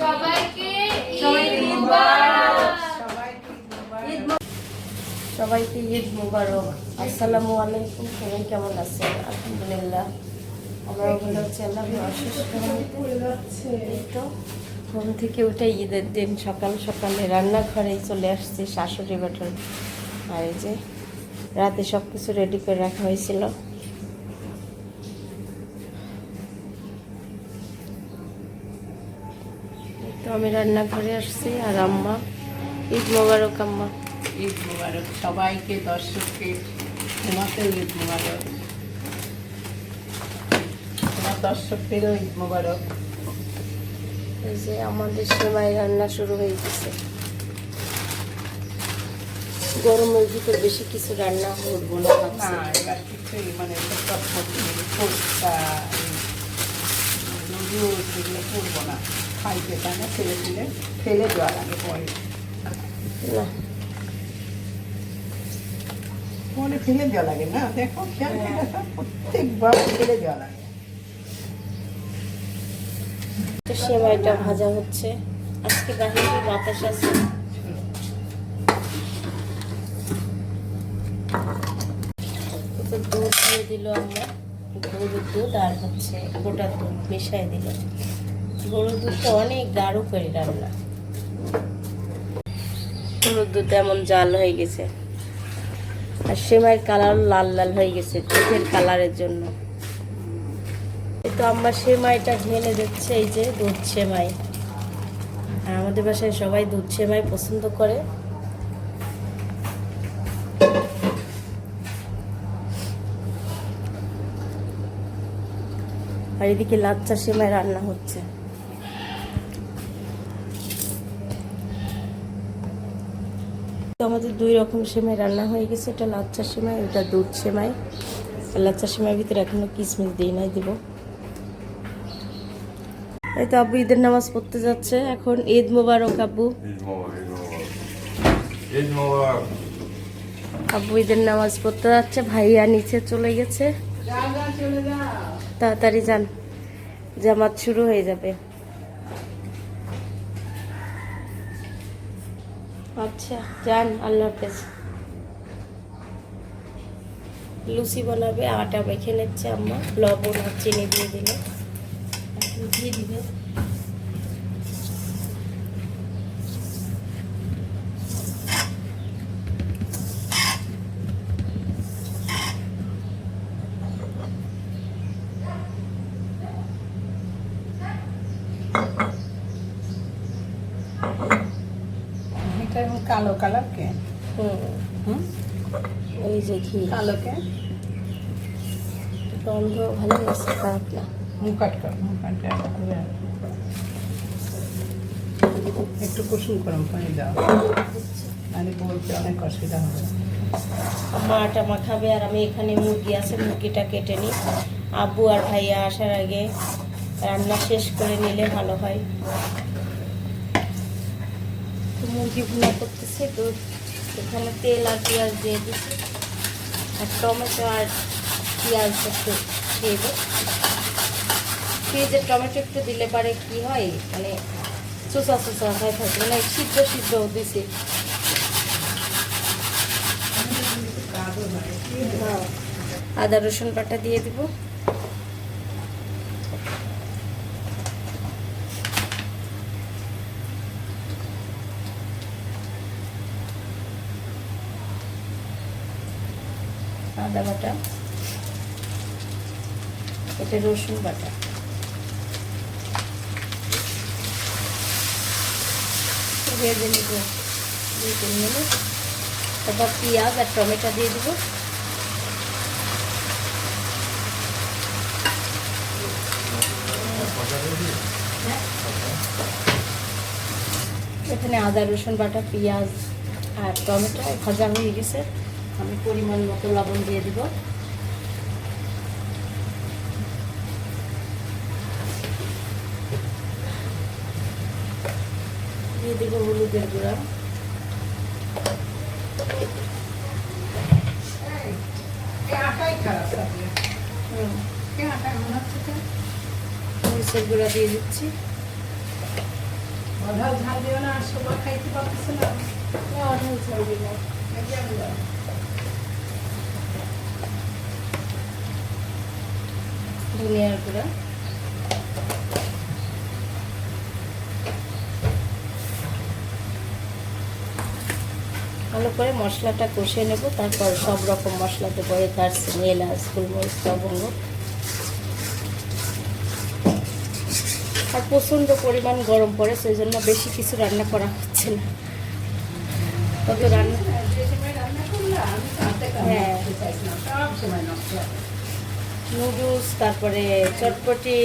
সবাইকে ঈদ মুবারক। সবাইকে ঈদ মুবারক। আসসালামু আলাইকুম। সবাই কেমন আছেন? আলহামদুলিল্লাহ আমরাও ভালো আছি। আল্লাহর অশেষ রহমতে ঘুম থেকে উঠে ঈদের দিন সকাল সকালে রান্নাঘরেই চলে আসছি শাশুড়ি বাটন। আর এই যে রাতে সব কিছু রেডি করে রাখা হয়েছিল। তো আমি রান্নাঘরে আসছি আর আম্মা। ঈদ মোবারক আম্মা। ঈদ মোবারক সবাইকে, দর্শককে, তোমাকেও ঈদ মোবারক, তোমার দর্শকদেরও ঈদ মোবারক। এই যে আমাদের সেমাই রান্না শুরু হয়ে গেছে। গরমের ভিতর বেশি কিছু রান্না করবো না, না এবার কিছুই মানে ফুচকা নুডলস এগুলো করবো না, খাইতে টানে ফেলে ফেলে দেওয়া লাগে পরে। না পরে ফেলে দেওয়া লাগে না, দেখো খেয়াল প্রত্যেকবার ফেলে দেওয়া লাগে। তো সেমাইটা ভাজা হচ্ছে। আজকে বাহিরে বাতাস আছে। তো দুধ দিয়ে দিল আমরা, গরুর দুধ আর হচ্ছে গোটা দুধ মিশাই দিল। গরুর দুধটা অনেক গাঢ় করে রান্না। গরুর দুধ এমন জাল হয়ে গেছে আর সেমাইয়ের কালার লাল লাল হয়ে গেছে দুধের কালারের জন্য। তো আমার সেমাইটা ঢেলে দিচ্ছে, এই যে দুধ সেমাই। আর আমাদের বাসায় সবাই দুধ সেমাই পছন্দ করে। আর এদিকে লাচ্চা সেমাই রান্না হচ্ছে। তো আমাদের দুই রকম সেমাই রান্না হয়ে গেছে। এটা লাচ্চা সেমাই, এটা দুধ সেমাই। লাচ্চা সেমাইয়ের ভিতরে এখনো কিশমিশ দিই নাই, দিব। এই তো আব্বু ঈদের নামাজ পড়তে যাচ্ছে এখন। ঈদ মোবারক আব্বু। আব্বু ঈদের নামাজ পড়তে যাচ্ছে। ভাইয়া নিচে চলে গেছে। তাড়াতাড়ি যান, জামাত শুরু হয়ে যাবে। আচ্ছা যান, আল্লাহ হাফেজ। লুচি বানাবে, আটা মেখে নিচ্ছে আম্মা। লবণ আর চিনি দিয়ে দিল, দিয়ে দিবে। এটা এবং কালো কালার কে? এই যে ঘি কালো কে গন্ধ ভালো আছে, খারাপ না। মুকাট একটু কুসুম গরম পানি দাও, আমি বলতে অনেক অসুবিধা হবে। মা আটা মাখাবে আর আমি এখানে মুরগি আছে, মুরগিটা কেটে নিই। আব্বু আর ভাইয়া আসার আগে রান্না শেষ করে নিলে ভালো হয়। তো মুরগি ভুনা করতেছে, তো এখানে তেল আর পেঁয়াজ দিয়ে দিচ্ছি আর টমেটো আর পেঁয়াজ একটু দিয়ে দেবো। পেঁয়াজের টমেটো একটু দিলে পারে কি হয়, মানে চোচা চোচা হয়ে থাকে, মানে সিদ্ধ সিদ্ধ দিছি। হ্যাঁ, আদা রসুন বাটা দিয়ে দিব। আদা বাটা, এটা রসুন বাটা, ভেজে নিব 2-3 মিনিট। তারপর পেঁয়াজ আর টমেটো দিয়ে দিব। এখানে আদা রসুন বাটা, পেঁয়াজ আর টমেটো ভাজা হয়ে গেছে। আমি পরিমাণ মতো লবণ দিয়ে দিব। দিয়ে দিব হলুদের গুঁড়া। মরিচের গুঁড়া দিয়ে দিচ্ছি। অঢাল ঝাল দিও না, আর সবাই খাইতে পারতেছে না। অঢাল ঝাল দিল, ধনিয়ার গুঁড়া, ভালো করে মশলাটা কষিয়ে নেব। তারপর সব রকম মশলা দেবো, দারচিনি, এলাচ, গোলমরিচ, লবঙ্গ। আর প্রচণ্ড পরিমাণ গরম পড়ে, সেই জন্য বেশি কিছু রান্না করা হচ্ছে না। কত রান্না, হ্যাঁ, নুডলস, তারপরে চটপটি,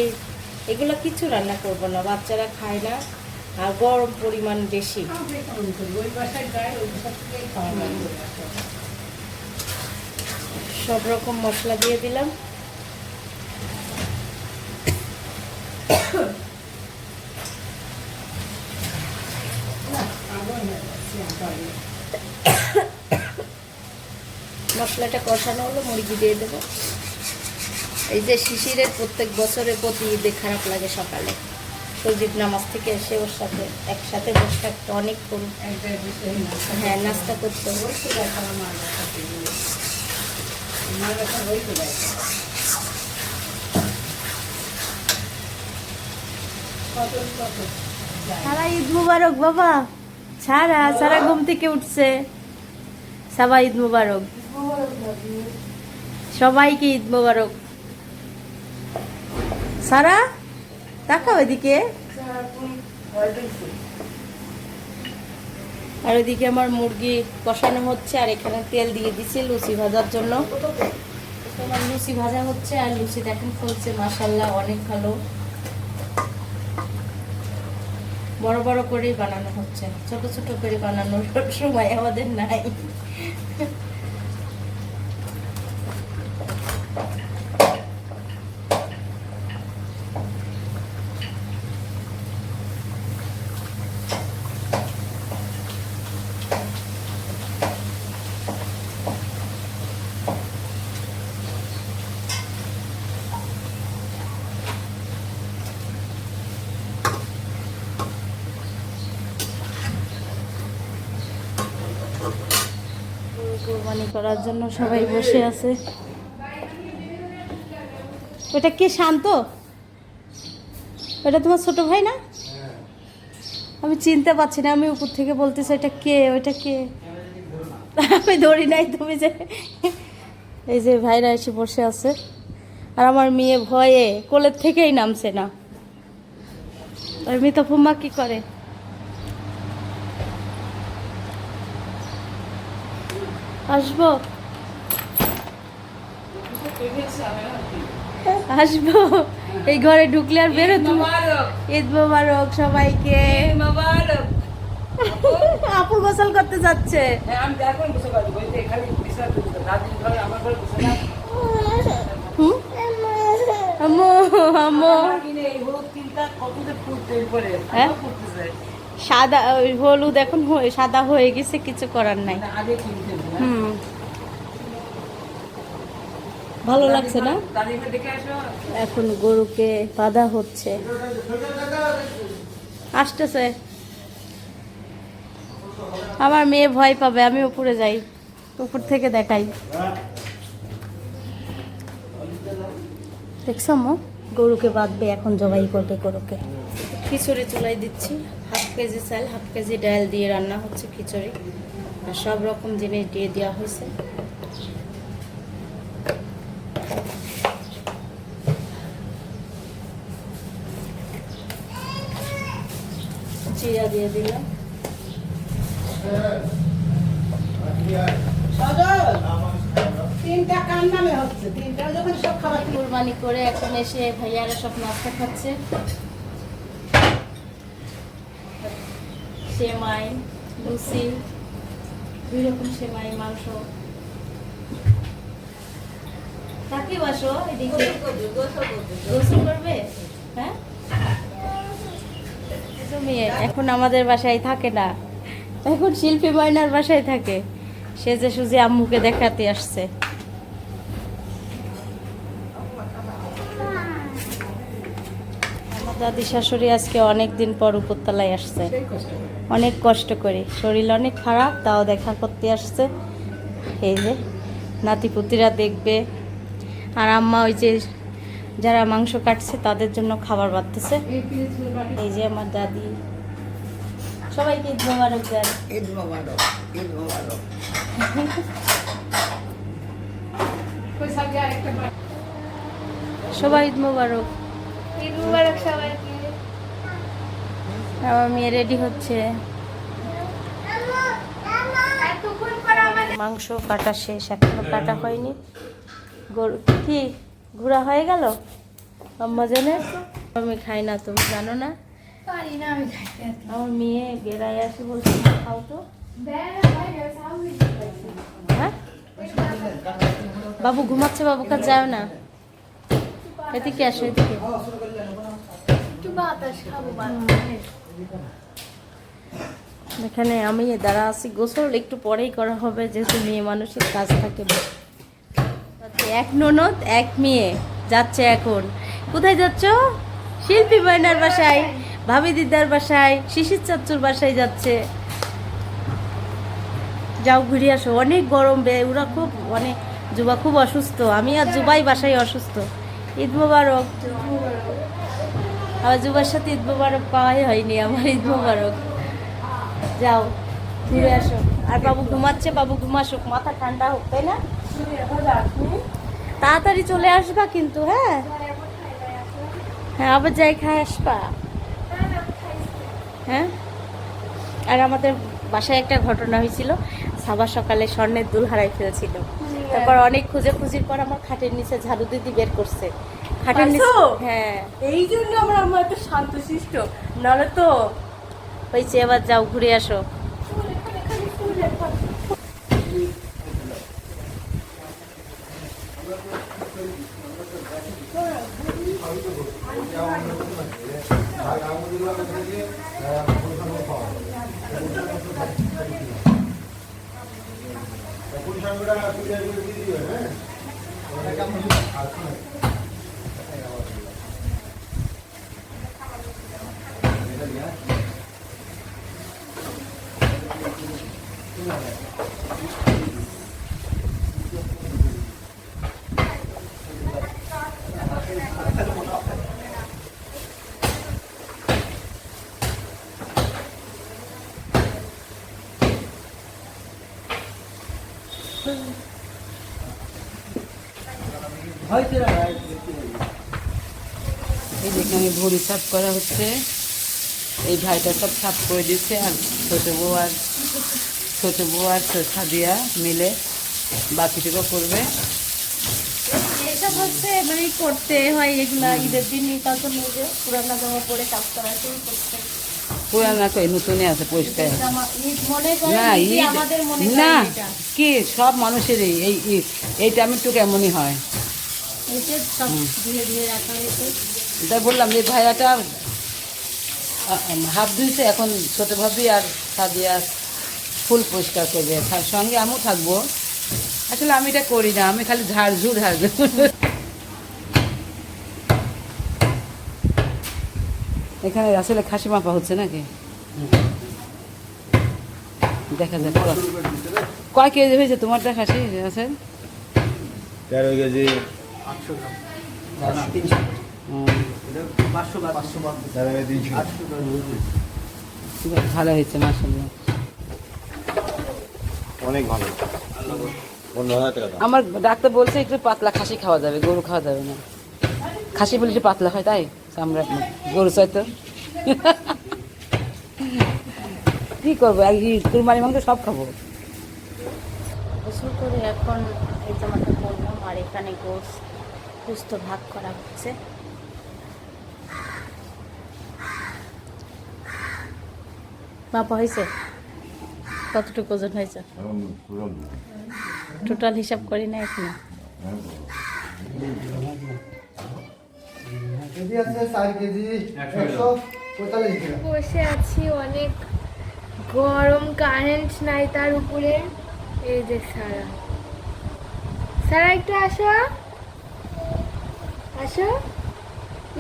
এগুলো কিছু রান্না করবো না, বাচ্চারা খায় না, আর গরম পরিমাণ বেশি। সব রকম মশলা দিয়ে দিলাম। মশলাটা কষানো হলো, মুরগি দিয়ে দেবো। এই যে শিশিরের প্রত্যেক বছরে প্রতি ঈদে খারাপ লাগে, সকালে সজিব নামাজ থেকে এসে ওর সাথে একসাথে বসে থাকতো অনেকক্ষণ, হ্যাঁ, নাস্তা করতো। সারা ঈদ মুবারক বাবা, সারা সারা ঘুম থেকে উঠছে। সবাই ঈদ মুবারক, সবাইকে ঈদ মুবারক। সারা তাকাও এদিকে। আর ওইদিকে আমার মুরগি কষানো হচ্ছে, আর এখানে তেল দিয়ে দিচ্ছি লুচি ভাজার জন্য। আমার লুচি ভাজা হচ্ছে, আর লুচি দেখেন ফুলছে, মাশাআল্লাহ, অনেক ভালো। বড় বড় করেই বানানো হচ্ছে, ছোট ছোট করে বানানোর সময় আমাদের নাই। কোরবানি করার জন্য সবাই বসে আছে। ওটা কে? শান্ত? ওটা তোমার ছোট ভাই না? আমি চিনতে পারছি না, আমি উপর থেকে বলতেছি এটা কে, ওইটা কে। আমি ধরি নাই, তুমি যে এই যে ভাইরা এসে বসে আছে, আর আমার মেয়ে ভয়ে কোলের থেকেই নামছে না। আর মিতা ফুম্মা কি করে? আসবো আসবো, এই ঘরে ঢুকলে আর বেরো। ঈদ মোবারক সবাইকে। আপু গোসল করতে যাচ্ছে। আম্মু আম্মু, হ্যাঁ, সাদা হলুদ এখন সাদা হয়ে গেছে, কিছু করার নাই। ভালো লাগছে না? এখন গরুকে বাঁধা হচ্ছে, আসতেছে। আমার মেয়ে ভয় পাবে, আমি উপরে যাই, উপর থেকে দেখাই। দেখছো মো, গরুকে বাঁধবে, এখন জবাই করবে গরুকে। খিচুড়ি চুলাই দিচ্ছি, 1/2 কেজি চাল 1/2 কেজি ডাল দিয়ে রান্না হচ্ছে খিচুড়ি, আর সব রকম জিনিস দিয়ে দেওয়া হয়েছে। জিরা দিয়ে দিলাম। কুরবানি করে এখন এসে ভাইয়ারা সব নাস্তা খাচ্ছে। সেমাই, লুচি, 2 রকম সেমাই, মাংস। কাকে বাসো এদিকে? গোসল করবে? হ্যাঁ, এখন আমাদের বাসায় থাকে না, এখন শিল্পী ময়নার বাসায় থাকে। সে যে সুজি আম্মুকে দেখাতে আসছে। আমার দাদি শাশুড়ি আজকে অনেক দিন পর উপরতলায় আসছে, অনেক কষ্ট করে, শরীর অনেক খারাপ, তাও দেখা করতে আসছে। এই যে নাতিপুতিরা দেখবে, আর আম্মা ওই যে যারা মাংস কাটছে তাদের জন্য খাবার বাড়তেছে। এই যে আমার দাদি, সবাইকে ঈদ মোবারক দেন। ঈদ মোবারক, ঈদ মোবারক। সবাই ঈদ মোবারক। ঈদ মুবারক সবাইকে। আমার মেয়ে রেডি হচ্ছে। এতক্ষণ পর আমাদের মাংস কাটা শেষ, এখনো কাটা হয়নি। গরু কি ঘোরা হয়ে গেল আম্মা জানে? আমি খাই না, তুমি জানো না? পারি না আমি খাইতে। আমার মেয়ে বেড়ায় আসে, বলছে খাও তো। হ্যাঁ, বাবু ঘুমাচ্ছে, বাবু কাজ যাও না। এদিকে আসো, এদিকে। একটু বাতাস খাবো এখানে আমি দাঁড়া আছি, গোসল একটু পরেই করা হবে, যেহেতু মেয়ে মানুষের কাজ থাকে। এক ননদ এক মেয়ে যাচ্ছে এখন। কোথায় যাচ্ছ? শিল্পী ময়নার বাসায়, ভাবি দিদার বাসায়, শিশির চাচ্চুর বাসায় যাচ্ছে। যাও ঘুরে আসো, অনেক গরম ওরা খুব, অনেক জুবা খুব অসুস্থ, আমি আর জুবাই বাসায় অসুস্থ। ঈদ মোবারক। আবার জুবার সাথে ঈদ মোবারক পাওয়াই হয়নি আমার। ঈদ মোবারক। যাও ঘুরে আসো। আর বাবু ঘুমাচ্ছে, বাবু ঘুমাসুক, মাথা ঠান্ডা হোক, তাই না? তাড়াতাড়ি চলে আসবা কিন্তু। হ্যাঁ হ্যাঁ, আবার যাই খাই আসবা। হ্যাঁ, আর আমাদের বাসায় একটা ঘটনা হয়েছিল, সাবা সকালে স্বর্ণের দুল হারাই ফেলছিল। তারপর অনেক খুঁজির পর আমার খাটের নিচে ঝাড়ু দিদি বের করছে। খাটের নিচে, হ্যাঁ, এই জন্য আমার আম্মা এত শান্তশিষ্ট, নাহলে তো হয়েছে। এবার যাও ঘুরে আসো। এই যেখানে ভুঁড়ি সাফ করা হচ্ছে, এই ভাইটা সব সাফ করে দিচ্ছে, আর ছোটো বউ আর সাদিয়া মিলে বাকিটুকু করবে। এসব হচ্ছে মানে করতে হয় এগুলা ঈদের দিন, কালকে নিজে পুরানা জামা পরে কাজ করা শুরু করতে। পুরানা কই, নতুনই আছে পরিষ্কার। ঈদ মনে করে না ঈদই ঈদ আমাদের মনে না, করে এটা। কি সব মানুষেরই এই ঈদ, এইটা আমি একটু কেমনই হয়। এসে সব ধীরে ধীরে রাখা হয়েছে। তাই বললাম যে ভাইয়াটা হাফ ধুইছে, এখন ছোটো ভাবি আর সাদিয়া ফুল পরিষ্কার করবে, তার সঙ্গে আমিও থাকবো। আসলে আমি এটা করি না, আমি খালি ঝাড়ঝুড়। এখানে আসলে খাসি মাপা হচ্ছে নাকি, দেখা যাক কয় কেজি হয়েছে তোমারটা খাসি আছে? 13 কেজি। ভালো হয়েছে মাশাআল্লাহ, অনেক ভালো। 15,000 টাকা দাম। আমার ডাক্তার বলছে একটু পাতলা খাসি খাওয়া যাবে, গরু খাওয়া যাবে না। খাসি বলে একটু পাতলা হয়, তাই আমরা গরু চাই তো। কি করবো, কুরবানি মাংস সব খাবো। গোসল করে এখন এই জামাটা পরলাম, আর এখানে গোস্ত ভাগ করা হচ্ছে। মাপা হয়েছে? কতটুকু ওজন হয়েছে? টোটাল হিসাব করি না এখনো। বসে আছি, অনেক গরম, কারেন্ট নাই, তার উপরে এই যে সারা একটু আসো,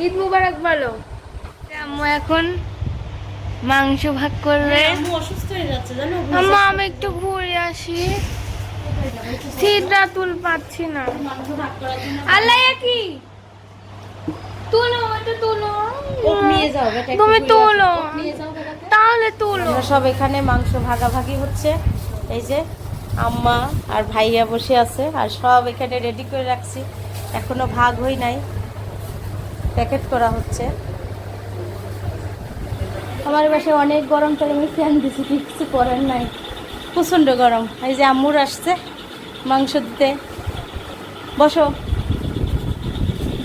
ঈদ মুবারক বলো। আম্মু এখন মাংস ভাগ করবে। আম্মু অসুস্থ হয়ে যাচ্ছে জানো। আম্মু আমি একটু ঘুরে আসি, সিটটা তুল পাচ্ছি না। মাংস ভাগ করার জন্য আল্লাহ কি তুলো, এটা তুলো, ওক নিয়ে যাও বেটা, একটু তুমি ঘুরে তুলো, আসো। ওক নিয়ে যাও বেটাকে। তাহলে তুলো। আমরা সব এখানে মাংস ভাগাভাগি হচ্ছে। এই যে আম্মা আর ভাইয়া বসে আছে, আর সব এখানে রেডি করে রাখছি, এখনো ভাগ হই নাই, প্যাকেট করা হচ্ছে। আমার বাসায় অনেক গরম, তাই আমি ফ্যান দিছি, কিছু করার নাই, প্রচণ্ড গরম। এই যে আম্মুর আসছে মাংস দিতে। বসো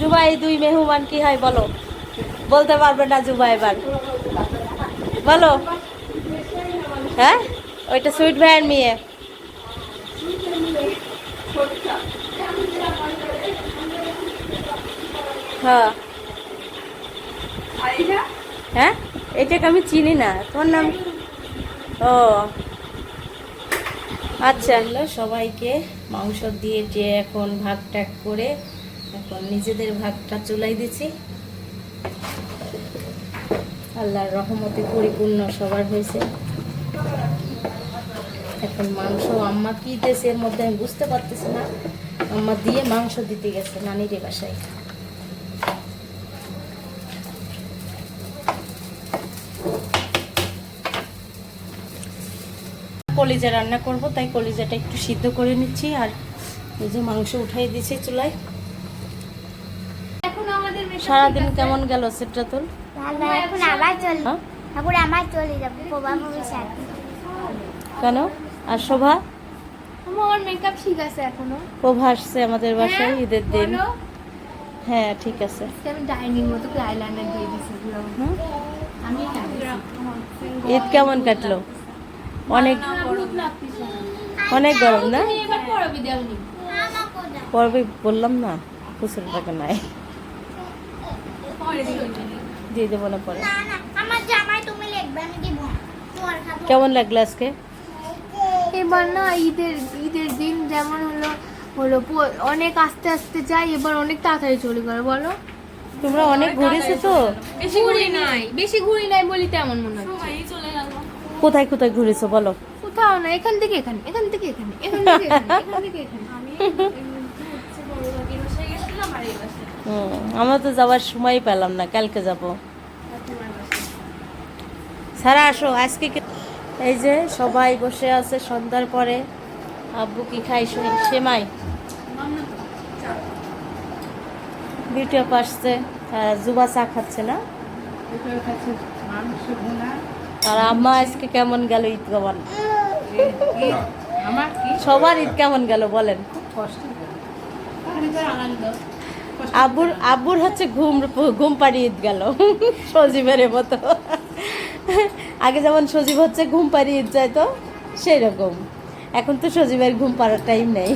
জুবাই, দুই মেহমান কি হয় বলো, বলতে পারবে না জুবা এবার, বলো। হ্যাঁ, ওইটা সুইট ভাইয়ের মেয়ে। হ্যাঁ হ্যাঁ, এটাকে আমি চিনি না, তোমার নাম? ও আচ্ছা, সবাইকে মাংস দিয়ে যে এখন ভাগ টাগ করে এখন নিজেদের ভাগটা চুলাই দিচ্ছি। আল্লাহর রহমতে পরিপূর্ণ সবার হয়েছে। এখন মাংস আম্মা কি দিয়েছে এর মধ্যে আমি বুঝতে পারতেছি না। আম্মা দিয়ে মাংস দিতে গেছে নানির বাসায়। কলিজা রান্না করব, তাই কলিজাটা একটু সিদ্ধ করে নিচ্ছি। আর এই যে মাংস উঠাই দিয়েছি চুলায়। এখন আমাদের সারাদিন কেমন গেল সিদ্ধাতুল? ভালো, এখন আবার চলে হ্যাঁ? এখন আমার চলে যাবো প্রভাবের সাথে। কেন? আর শোভা? আমার মেকআপ ঠিক আছে এখনো। প্রভা আসছে আমাদের বাসায় ঈদের দিন। বলো, হ্যাঁ ঠিক আছে। আমি ডাইনিং মতো করে আইলাইনার দিয়ে দিয়েছি। হুম? আমি ঈদ কেমন কাটলো? অনেক অনেক গরম না? এবার পড়াবি দেওনি। পরবে বললাম না, খুচরো টাকা নাই, দিয়ে দেবো না পরে। না না, আমার জামাই তুমি লিখবে, আমি দিব না। তোমার খাবো। কেমন লাগলো আজকে? এবার না ঈদের ঈদের দিন যেমন হলো হলো অনেক আস্তে আস্তে যাই, এবার অনেক তাড়াতাড়ি চলে গেল। বলো, তোমরা অনেক ঘুরেছো তো? বেশি ঘুরি নাই বলি তেমন মনে হচ্ছে। কোথায় কোথায় ঘুরেছো বলো? কোথাও না, এখান থেকে এখানে, এখান থেকে এখানে, এখান থেকে এখানে, এখান থেকে এখানে। আমরা তো যাওয়ার সময় পেলাম না, কালকে যাব। সারা আসো আজকে এই যে সবাই বসে আছে সন্ধ্যার পরে। আব্বু কি খাই? সেমাই। বিউটি আপা আসছে, জুবা চা খাচ্ছে না। মাংস ভুনা। আর আম্মা আজকে কেমন গেল ঈদ কেমন? আমার কি সবার ঈদ কেমন গেল বলেন? কষ্ট গেল। আব্বুর হচ্ছে ঘুম পাড়িয়ে ঈদ গেল সজীবের মতো। আগে যেমন সজীব হচ্ছে ঘুম পাড়িয়ে ঈদ যায় তো সেই রকম, এখন তো সজীবের ঘুম পাড়ার টাইম নেই।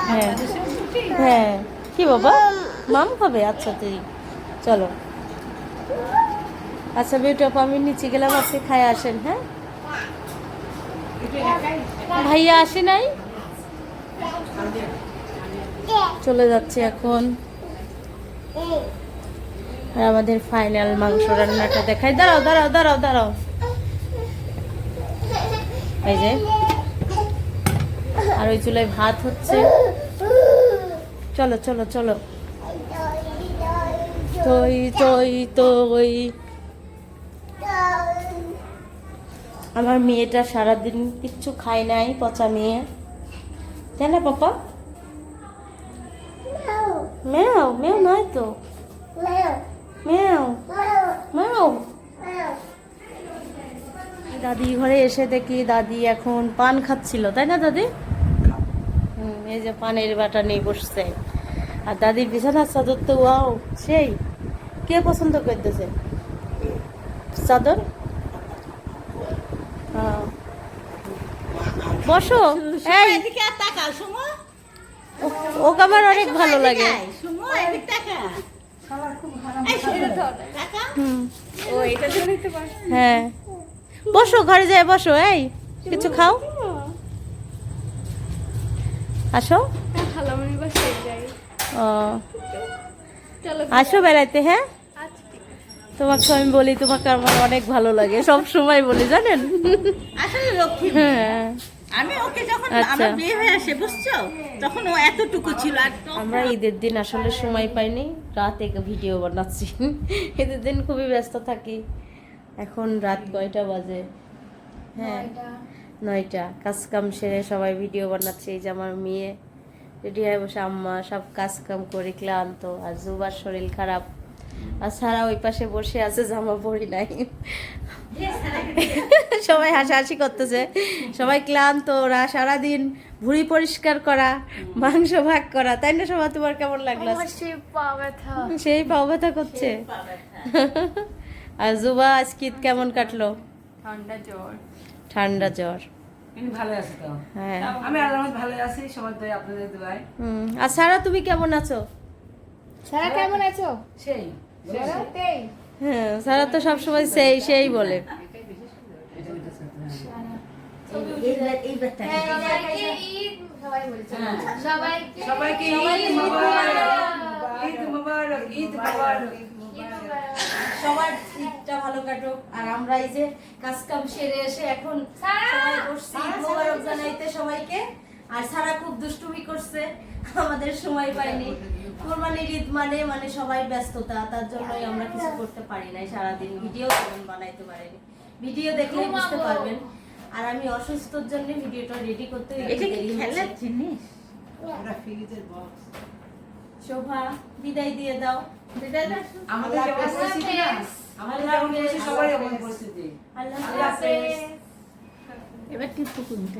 হ্যাঁ হ্যাঁ, কি বাবা মাম খাবে? আচ্ছা তুই চলো। আচ্ছা বিউটি আপা, আমি নিচে গেলাম, আপনি খায় আসেন। হ্যাঁ, ভাইয়া আসে নাই, চলে যাচ্ছে এখন। আর আমাদের ফাইনাল মাংস রান্নাটা দেখাই। দাঁড়াও দাঁড়াও দাঁড়াও দাঁড়াও, এই যে আর ওই চুলায় ভাত হচ্ছে। চলো চলো চলো। তই তই তই। আমার মেয়েটা সারাদিন কিচ্ছু খায় নাই, পচা মেয়ে, তাই না পাপা? ম্যাও ম্যাও নয় তো, ম্যাও ম্যাও। দাদি ঘরে এসে দেখি দাদি এখন পান খাচ্ছিল, তাই না দাদি? এই যে পানের বাটা নিয়ে বসছে। আর দাদির বিছানার চাদর তো ওয়াও সেই, কে পছন্দ করতেছে চাদর? বসো, এই ওকে আমার অনেক ভালো লাগে। হ্যাঁ বসো, ঘরে যায় বসো, এই কিছু খাও, আসো। খালামণির বাসায় যাই। ও আসো বেড়াইতে, হ্যাঁ তোমাকে আমি বলি, তোমাকে আমার অনেক ভালো লাগে, সব সময় বলি জানেন। আসলে লক্ষ্মী হ্যাঁ আমি ওকে যখন আচ্ছা। আমার বিয়ে হয়ে আসে বুঝছো, তখন ও এতটুকু ছিল আর আমরা ঈদের দিন আসলে সময় পাইনি, রাতে ভিডিও বানাচ্ছি। ঈদের দিন খুবই ব্যস্ত থাকি। এখন রাত কয়টা বাজে? হ্যাঁ 9টা। কাজ কাম সেরে সবাই ভিডিও বানাচ্ছে। এই যে আমার মেয়ে রেডি হয়ে বসে, আম্মা সব কাজ কাম করে ক্লান্ত, আর জুবার শরীর খারাপ, আর সারা ওই পাশে বসে আছে, জামা পরি নাই। সবাই হাসাহাসি করতেছে, সবাই ক্লান্ত, ওরা সারাদিন ভুঁড়ি পরিষ্কার করা, মাংস ভাগ করা, তাই না? সবাই তোমার কেমন লাগলো? আমার সেই পা ব্যথা। সেই পাও ব্যথা করছে। আর জুবা আজকে ঈদ কেমন কাটলো? ঠান্ডা জ্বর। ঠান্ডা জ্বর। কিন্তু ভালো আছে তো। হ্যাঁ। আমি আল্লাহর ভালো আছি, সবার দয়া আপনাদের দোয়ায়। আর সারা তুমি কেমন আছো? সারা কেমন আছো? সেই সারাতেই হ্যাঁ, সারা তো সবসময় সেই বলে। সবাইকে ঈদ, সবাই বলেছে সবাইকে সবাইকে ঈদ মুবারক, ঈদ মুবারক, ঈদ মুবারক। সবার ঈদটা ভালো কাটুক। আর আমরা এই যে কাজ কাম সেরে এসে এখন সবাই বসছি ঈদ মোবারক জানাইতে সবাইকে। আর সারা খুব দুষ্টুমি করছে, আমাদের সময় পাইনি। কোরবানির ঈদ মানে সবাই ব্যস্ততা, তার জন্যই আমরা কিছু করতে পারি নাই সারাদিন, ভিডিও তেমন বানাইতে পারিনি। ভিডিও দেখলেই বুঝতে পারবেন। আর আমি অসুস্থর জন্য ভিডিওটা রেডি করতে এটা কি দেরি খেলার হচ্ছে। জিনিস? শোভা বিদায় দিয়ে দাও। আমাদের যে পরিস্থিতি না, আমাদের যেমন পরিস্থিতি, সবারই এমন পরিস্থিতি। আল্লাহ আল্লাহ হাফেজ। হাফেজ। এবার টিপু কোনটা?